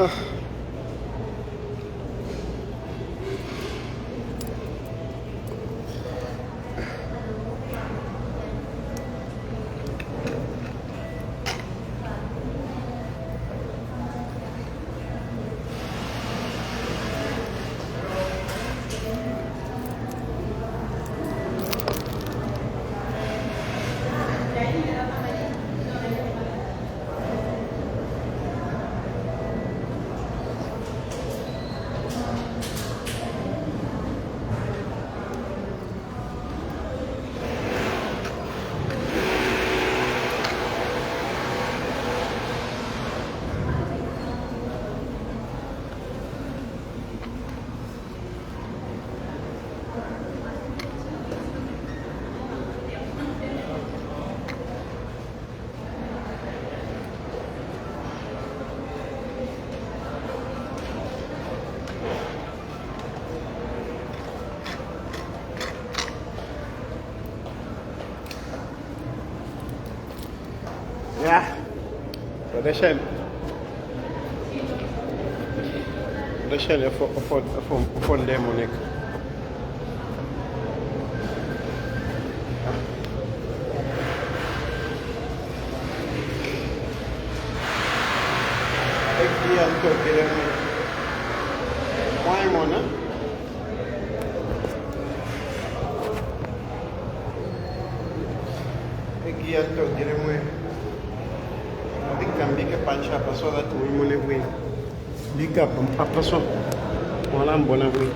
Yeah. So the shell for demonic. Why mona? Can be a punch up so that we will win. Big up a person. While I'm born away.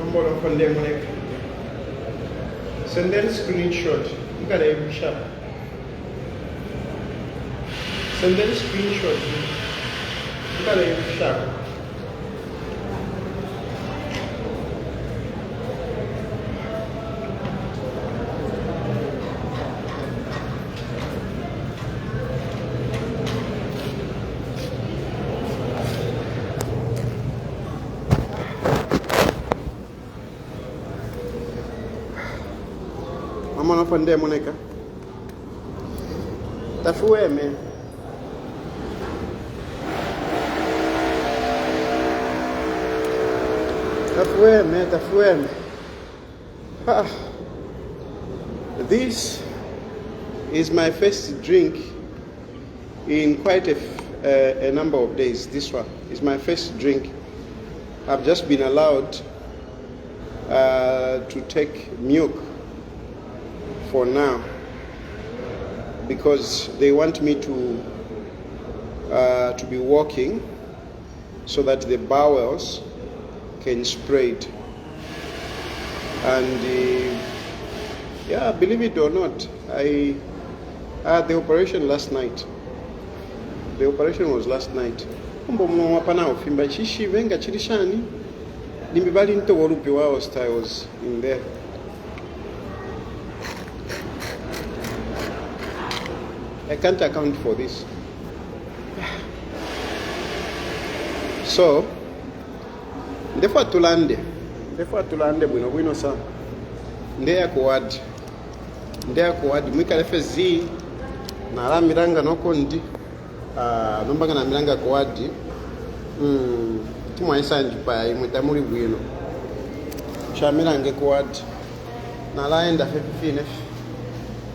I'm born from them. Send them screenshot. You got a shop. Send them screenshot. You got a shop. I'm on up on there, Monica. Tafueme. Tafueme. This is my first drink in quite a number of days. This one is my first drink. I've just been allowed to take milk for now because they want me to be walking so that the bowels can spread. And yeah, believe it or not, I had the operation last night. The operation was last night. I was in there. I can't account for this. So, therefore tulande bwino sa ndeya kuwadi mwikale fezi nala miranga nokondi nombanga na miranga kuwadi timwa isanji pa imwita muri bwino shamirange kuwadi nala enda fefine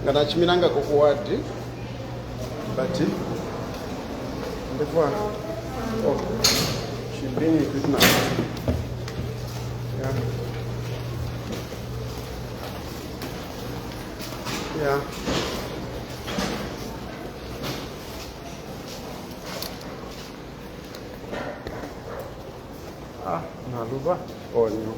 ngana chimiranga kuwadi but therefore she bring it with now. Yeah. Naluba or no.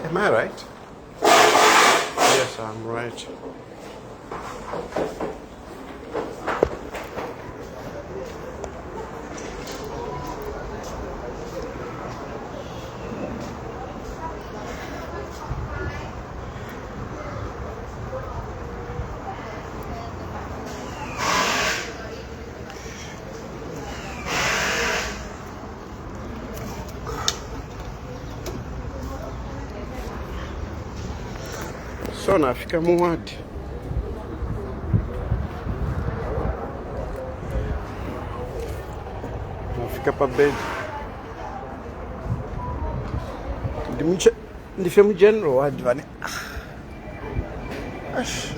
Am I right? Yes, I'm right. So so nafika mu ward. Nafika pa bed. Ndife mu general ward vane. Ash.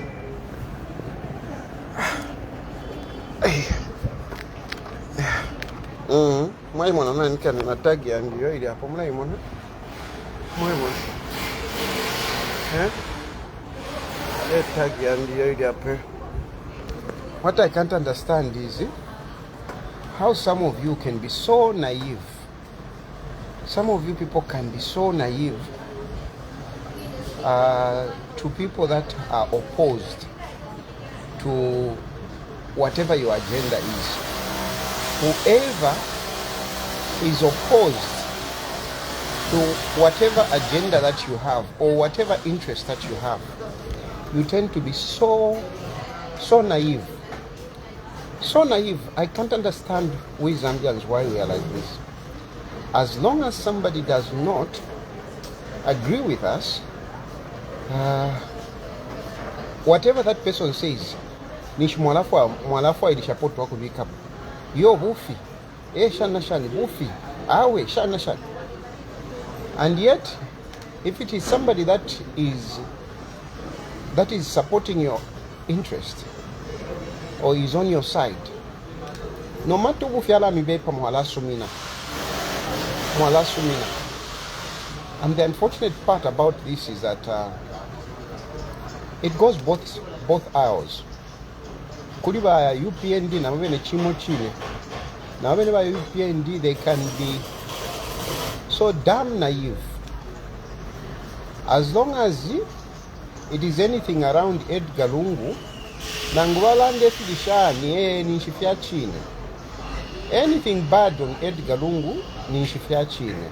Mwaimona nanika na tag yangu yo ili hapo mwaimona. Mwaimona. Tag yangu yo ili hapo. What I can't understand is how some of you can be so naive. Some of you people can be so naive to people that are opposed to whatever your agenda is. Whoever is opposed to whatever agenda that you have or whatever interest that you have, you tend to be so naive. So naive. I can't understand we Zambians why we are like this. As long as somebody does not agree with us, whatever that person says, nishi mwalafu ilishapoto wako vikapu. Yo bufi, shana shani bufi, awe shana shani. And yet, if it is somebody that is supporting your interest or is on your side, no matter bufi ala mibepa mwala sumina. And the unfortunate part about this is that it goes both aisles. Kuliba UPND na mabene chimo chile. Na mabene ba UPND, they can be so damn naive. As long as it is anything around Edgar Lungu, nangwala ndefilishani ni shifia chine. Anything bad on Edgar Lungu ni shifia chine.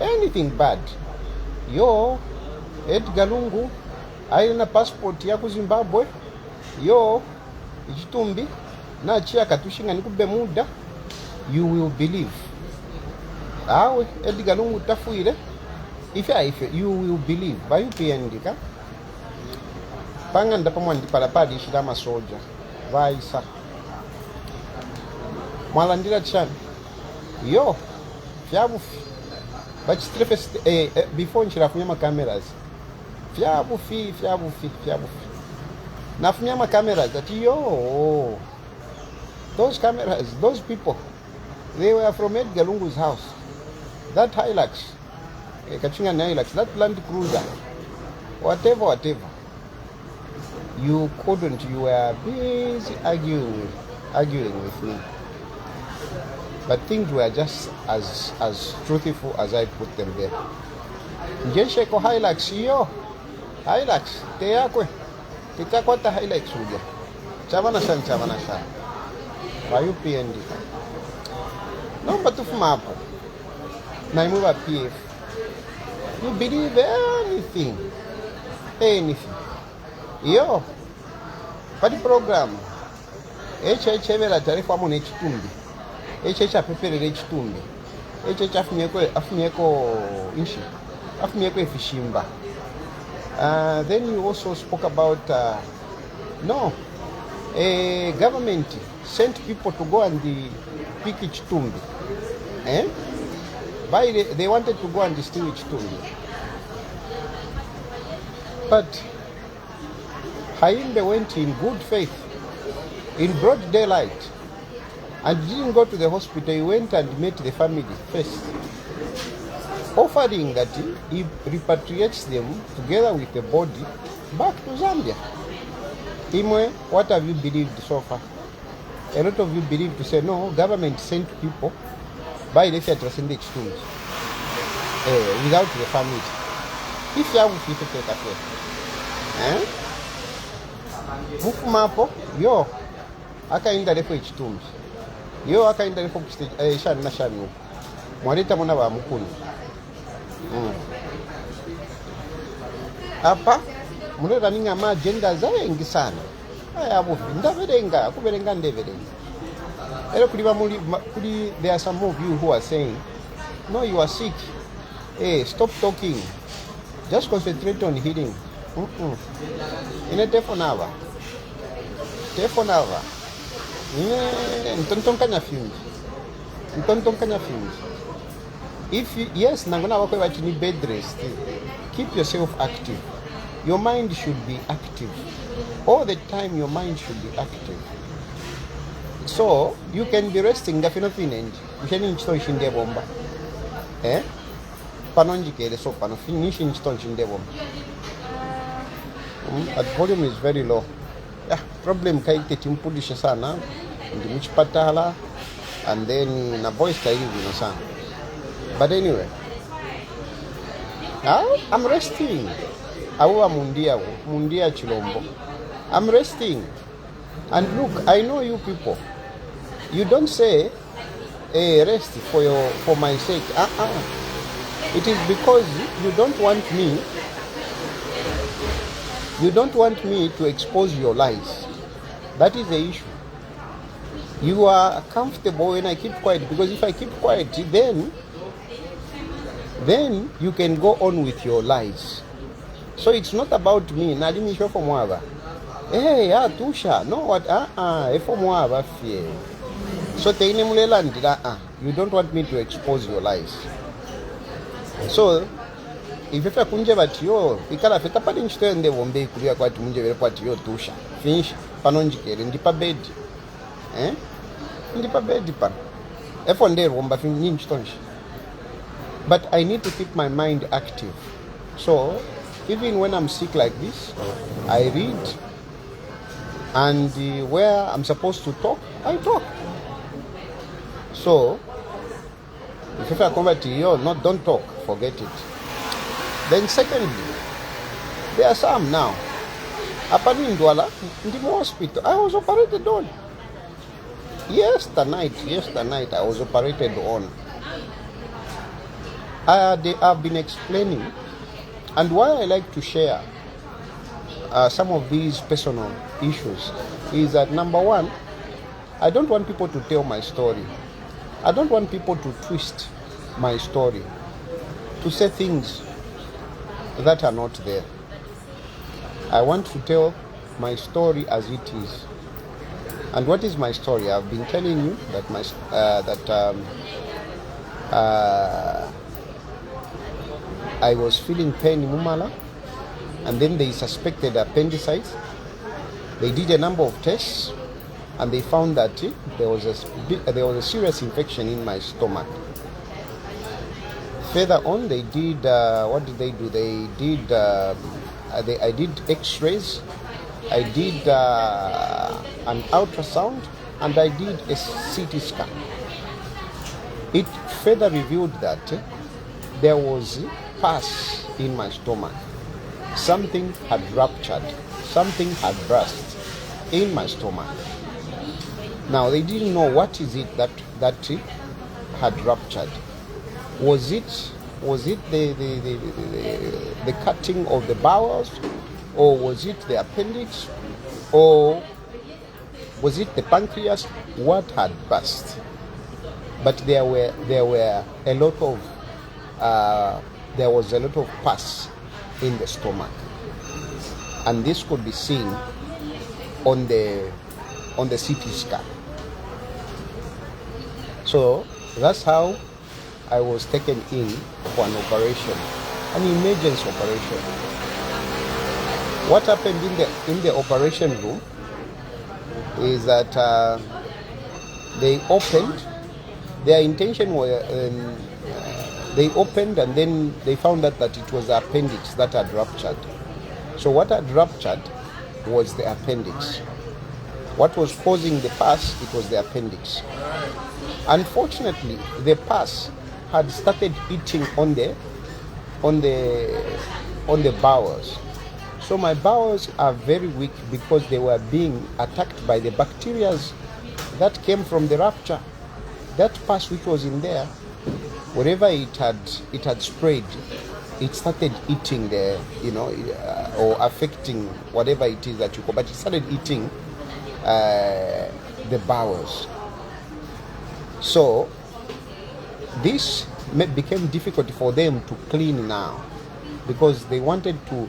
Anything bad. Yo Edgar Lungu aina passport ya Zimbabwe. Yo ichitumbi na chia katushinga nikube muda, you will believe. Awe Edgar Lungu tafuire, if you will believe. By UPND ka panga ndapamwa ndipalapadi shidama soja vaisa mwalandira chani yo fyabufi bachitrefe before nchirafunya cameras fyabufi nafunya cameras that yo those cameras, those people, they were from Edgar Lungu's house. That Hilux, Kachinga Hilux, that Land Cruiser, whatever. You couldn't, you were busy arguing with me. But things were just as truthful as I put them there. Njesheko Hilux, yo, Hilux, teyakwe, tikakwata Hilux uja. Chavana shan. By UPND. Number 2 from Apple. Naimuva PF. You believe anything. Yo, party program. Vela taarifa mo nechitumbi. Apepere nechitumbi. Afunyeko inshi. Afunyeko efishimba. Then you also spoke about government sent people to go and pick Chitumbi. They wanted to go and steal Chitumbi. But Haimbe went in good faith, in broad daylight, and didn't go to the hospital. He went and met the family first, offering that he repatriates them together with the body back to Zambia. Imwe, what have you believed so far? A lot of you believe to say, no, government sent people by the theatre without the family. If you have to take a place. Mufumapo, yo, akaenda lefo ichitumbi. Yo, akaenda lefo shani na shani. Mwarita mwana wa mukuni. Apa, munera ninga ma agenda zaengi sana. Aya bufi, kuberenga ndeverenga. Ero kuli there are some of you who are saying, no, you are sick. Stop talking. Just concentrate on healing. Ine telephone hour. Ntontonkanya fingi. If you, yes, nangona wako wachini bed rest. Keep yourself active. Your mind should be active. All the time your mind should be active. So you can be resting ngafino finendi. Usheni nchito nshinde bomba. Panonjikele so pano finishi nchito nshinde bomba. But volume is very low. Yeah, problem kaite timpudisha sana. Ndi mchipatala and then na voice kaili vino sana. But anyway, I'm resting. Awa mundia chilombo. I'm resting. And look, I know you people. You don't say, hey, rest for my sake. It is because you don't want me to expose your lies. That is the issue. You are comfortable when I keep quiet, because if I keep quiet, then you can go on with your lies. So it's not about me. Nadimi show for mwaba. Hey, tusha. No what? For mwaba fear. So teine mulela ndila. You don't want me to expose your lies. So if you kunje batiyo, ikala feta pali nchito nde wombe kulia kwa tumunje vile kwa tiyo tusha. Finish. Panonjikere ndipa bed. Ndipa bed pan. Efo nde womba finish nchitonshi. But I need to keep my mind active. So even when I'm sick like this, I read, and where I'm supposed to talk, I talk. So if I come back to you, don't talk, forget it. Then secondly, there are some now. Apani Ndwala, in the hospital, I was operated on. Yesterday I was operated on. They have been explaining, and why I like to share some of these personal issues is that, number one, I don't want people to tell my story. I don't want people to twist my story, to say things that are not there. I want to tell my story as it is. And what is my story? I've been telling you that I was feeling pain in Mumala, and then they suspected appendicitis. They did a number of tests, and they found that there was a serious infection in my stomach. Further on, they did what did they do? They did I did X-rays, I did an ultrasound, and I did a CT scan. It further revealed that there was pus in my stomach. Something had ruptured, something had burst in my stomach. Now they didn't know what is it that had ruptured. Was it the cutting of the bowels, or was it the appendix, or was it the pancreas? What had burst? But there was a lot of pus in the stomach, and this could be seen on the CT scan. So that's how I was taken in for an operation, an emergency operation. What happened in the operation room is that they opened. Their intention was they opened, and then they found out that it was the appendix that had ruptured. So what had ruptured was the appendix. What was causing the pus? It was the appendix. Unfortunately, the pus had started eating on the bowels. So my bowels are very weak because they were being attacked by the bacteria that came from the rupture. That pus which was in there, wherever it had spread, it started eating or affecting whatever it is that you call, but it started eating the bowels. So this became difficult for them to clean now. because they wanted to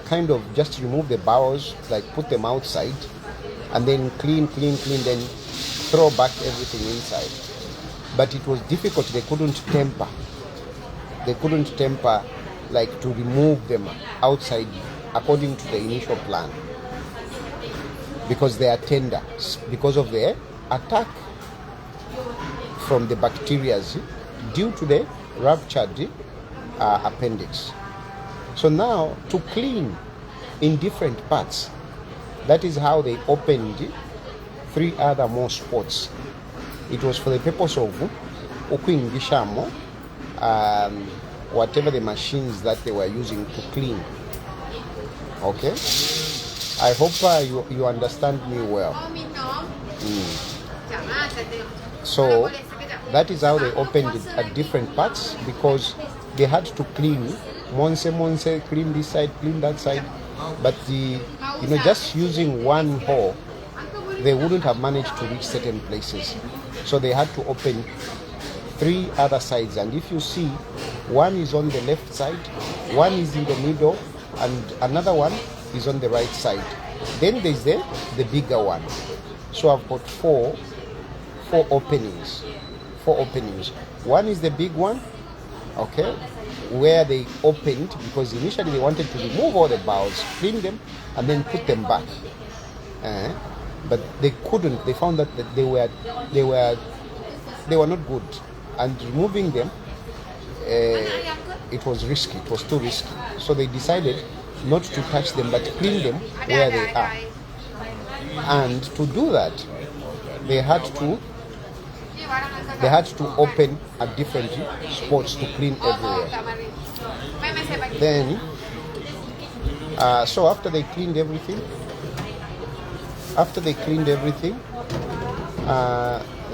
kind of just remove the bowels, like put them outside, and then clean, then throw back everything inside. But it was difficult. They couldn't temper. Like to remove them outside according to the initial plan, because they are tender, because of the attack from the bacteria due to the ruptured appendix. So now to clean in different parts, that is how they opened 3 other more spots. It was for the purpose of okuingishamo whatever the machines that they were using to clean. Okay, I hope you understand me well. So that is how they opened it at different parts, because they had to clean monse, clean this side, clean that side. But just using one hole, they wouldn't have managed to reach certain places. So they had to open 3 other sides. And if you see, one is on the left side, one is in the middle, and another one is on the right side. Then there's the bigger one. So I've got four openings. One is the big one, okay, where they opened, because initially they wanted to remove all the bowels, clean them, and then put them back. But they couldn't. They found that they were not good, and removing them, it was risky. It was too risky. So they decided not to touch them, but clean them where they are. And to do that, they had to open at different spots to clean everywhere. Then, so after they cleaned everything,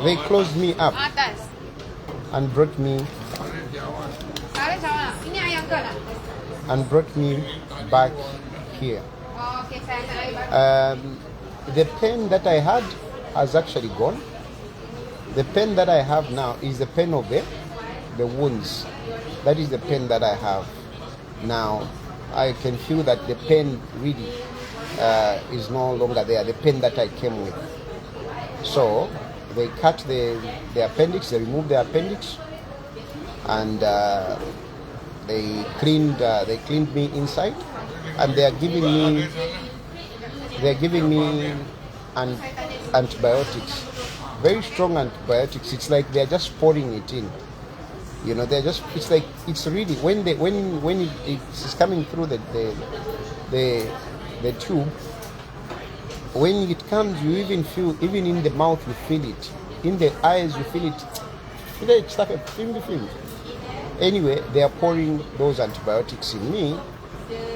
they closed me up and brought me back here. The pain that I had has actually gone. The pain that I have now is the pain of the wounds. That is the pain that I have now. I can feel that the pain really is no longer there, the pain that I came with. So they cut the appendix, they removed the appendix, and they cleaned me inside, and they are giving me antibiotics, very strong antibiotics. It's like they're just pouring it in. It's like, it's really, when it's coming through the tube, when it comes, you even feel, even in the mouth you feel it, in the eyes you feel it. Anyway, they are pouring those antibiotics in me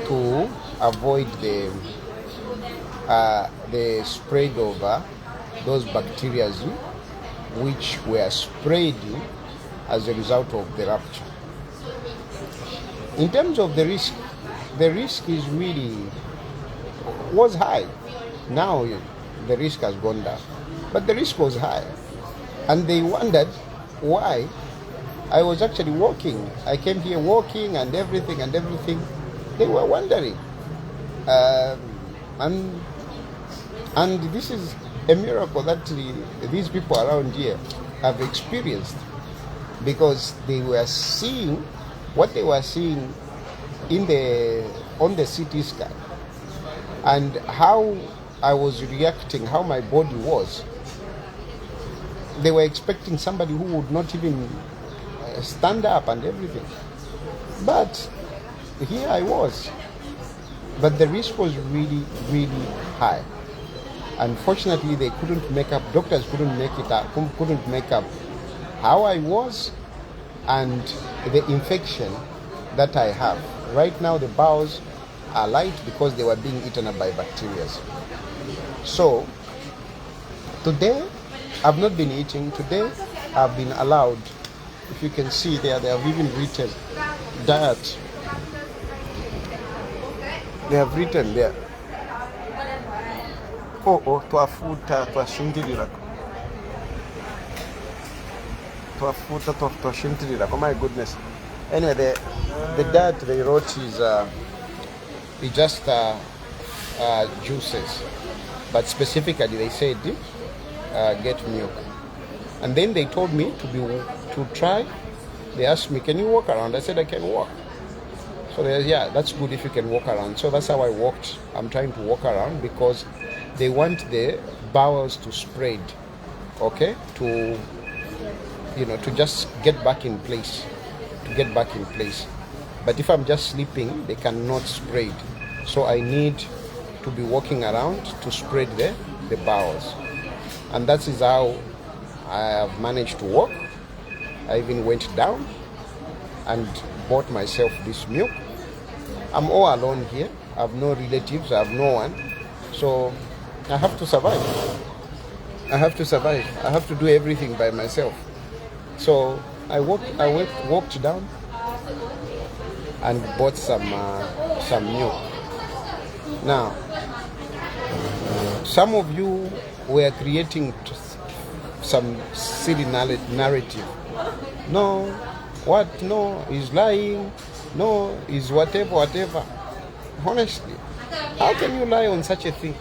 to avoid the spread of those bacteria which were spread as a result of the rupture. In terms of the risk is was high. Now the risk has gone down, but the risk was high, and they wondered why I was actually walking. I came here walking and everything. They were wondering, and this is a miracle that these people around here have experienced, because they were seeing what they were seeing on the CT scan, and how I was reacting, how my body was. They were expecting somebody who would not even stand up and everything. But here I was. But the risk was really, really high. Unfortunately, they couldn't make up, doctors couldn't make up how I was and the infection that I have. Right now, the bowels are light because they were being eaten up by bacteria. So, today, I've not been eating. Today, I've been allowed. If you can see there, they have even written diet. They have written there. Twashintirira. Oh my goodness. Anyway, the diet they wrote is just juices, but specifically they said get milk. And then they told me to try. They asked me, can you walk around? I said I can walk. So they said, yeah, that's good if you can walk around. So that's how I walked. I'm trying to walk around because they want the bowels to spread, okay, to just get back in place, But if I'm just sleeping, they cannot spread. So I need to be walking around to spread the bowels. And that is how I have managed to walk. I even went down and bought myself this milk. I'm all alone here. I have no relatives, I have no one. So I have to survive. I have to do everything by myself. So I walked down and bought some milk. Now, some of you were creating some silly narrative. No, what? No, he's lying. No, he's whatever. Honestly, how can you lie on such a thing?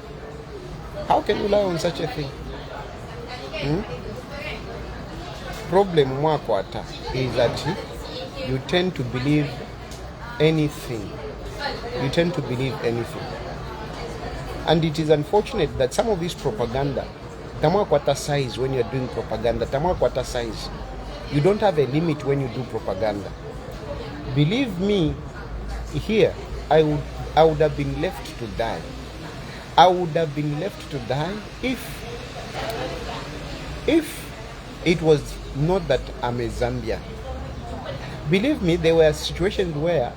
Problem mwakwata is that you tend to believe anything. And it is unfortunate that some of this propaganda, tamwakwata size when you're doing propaganda, tamwakwata size. You don't have a limit when you do propaganda. Believe me, here, I would have been left to die. If it was not that I'm a Zambian. Believe me, there were situations where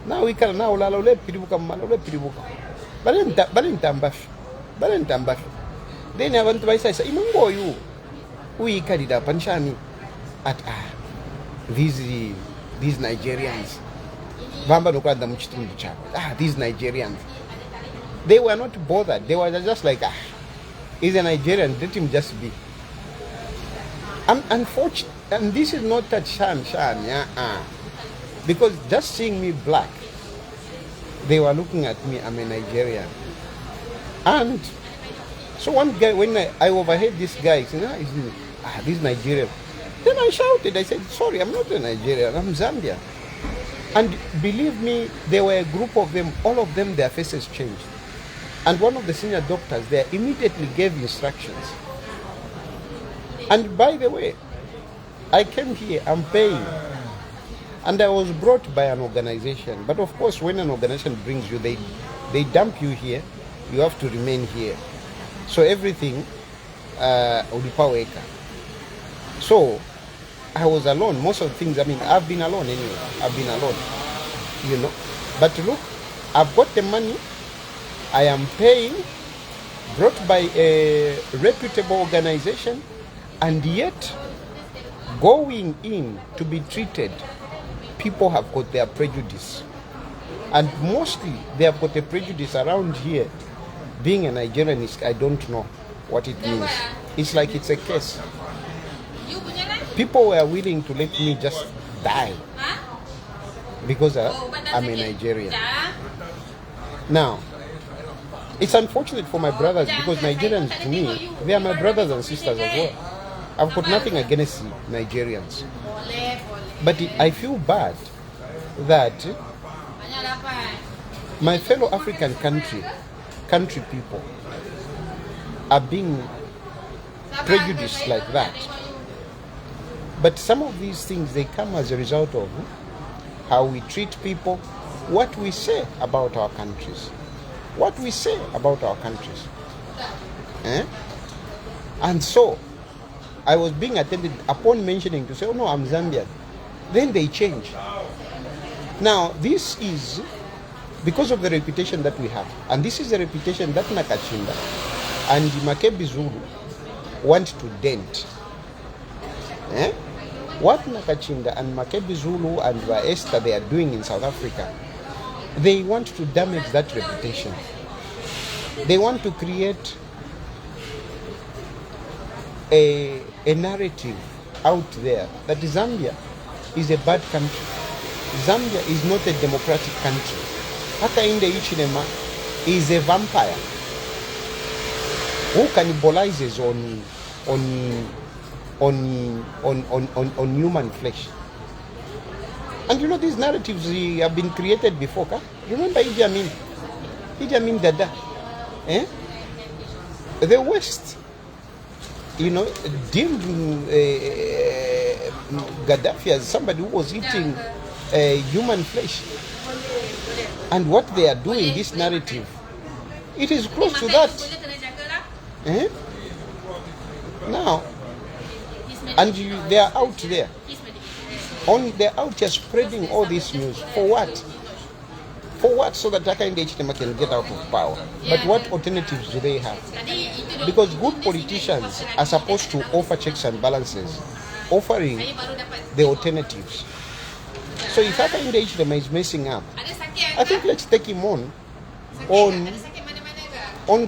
now we can now lalole piribuka. Balentambafi. Then I went to my side, Imungo you. We carried up Panshani at these Nigerians. These Nigerians. They were not bothered. They were just like, he's a Nigerian, let him just be. Unfortunate, and this is not that shan, because just seeing me black, they were looking at me, I'm a Nigerian. And so one guy, when I overheard this guy saying, this Nigerian, then I shouted, I said, sorry, I'm not a Nigerian, I'm Zambian. And believe me, there were a group of them, all of them, their faces changed. And one of the senior doctors there immediately gave instructions. And by the way, I came here, I'm paying. And I was brought by an organization. But of course, when an organization brings you, they dump you here, you have to remain here. So everything, ulipaweka. So I was alone. Most of the things, I've been alone anyway. But look, I've got the money, I am paying, brought by a reputable organization, and yet going in to be treated, people have got their prejudice. And mostly they have got a prejudice around here. Being a Nigerian, I don't know what it means. It's like it's a curse. People were willing to let me just die because I'm a Nigerian. Now, it's unfortunate for my brothers because Nigerians, to me, they are my brothers and sisters as well. I've got nothing against Nigerians. But I feel bad that my fellow African country people are being prejudiced like that. But some of these things, they come as a result of how we treat people, what we say about our countries. And so, I was being attended upon mentioning to say, oh no, I'm Zambian. Then they change. Now, this is because of the reputation that we have. And this is the reputation that Nakachinda and Makebi Zulu want to dent. What Nakachinda and Makebi Zulu and Esther they are doing in South Africa, they want to damage that reputation. They want to create a narrative out there that Zambia is a bad country. Zambia is not a democratic country. Hakainde Hichilema is a vampire who cannibalizes on human flesh. And you know, these narratives have been created before. Remember Idi Amin? Idi Amin Dada. The West, you know, deemed Gaddafi as somebody who was eating human flesh. And what they are doing, this narrative, it is close to that. Now, and they are out there. They're out here spreading all this news. For what? For what? So that Hakainde Hichilema can get out of power. But what alternatives do they have? Because good politicians are supposed to offer checks and balances, offering the alternatives. So if Hakainde Hichilema is messing up, I think let's take him on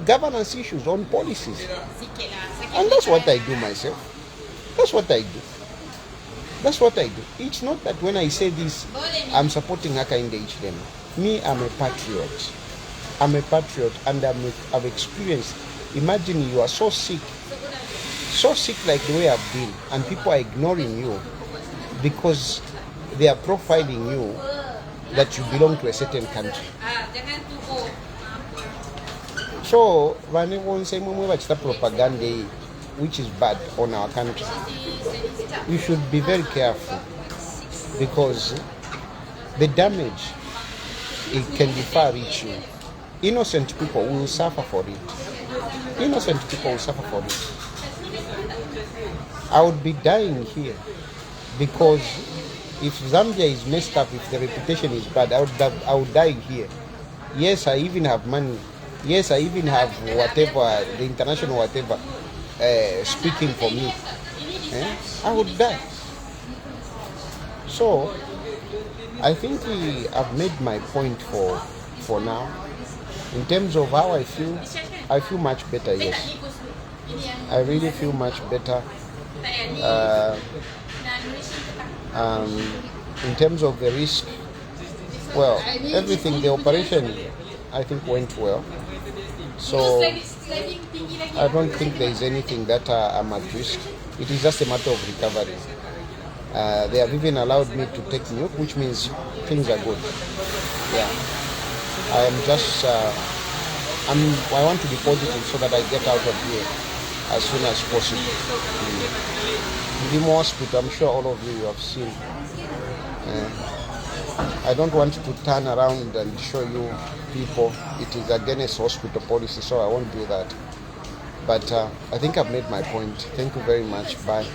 governance issues, on policies. And that's what I do myself. That's what I do. That's what I do. It's not that when I say this, I'm supporting Hakainde Hichilema. Me, I'm a patriot. I'm a patriot, and I've experienced. Imagine you are so sick like the way I've been, and people are ignoring you because they are profiling you that you belong to a certain country. So, when one say propaganda, which is bad on our country, you should be very careful, because the damage, it can be far-reaching. Innocent people will suffer for it. Innocent people will suffer for it. I would be dying here, because if Zambia is messed up, if the reputation is bad, I would die here. Yes, I even have money. Yes, I even have whatever, the international whatever, speaking for me. I would die. So, I think I've made my point for now. In terms of how I feel much better, yes. I really feel much better. In terms of the risk, well, everything, the operation, I think went well. So, I don't think there is anything that I'm at risk. It is just a matter of recovery. They have even allowed me to take milk, which means things are good. Yeah. I am just, I want to be positive so that I get out of here as soon as possible. The hospital, I'm sure all of you have seen. I don't want to turn around and show you people. It is against hospital policy, so I won't do that. But I think I've made my point. Thank you very much. Bye.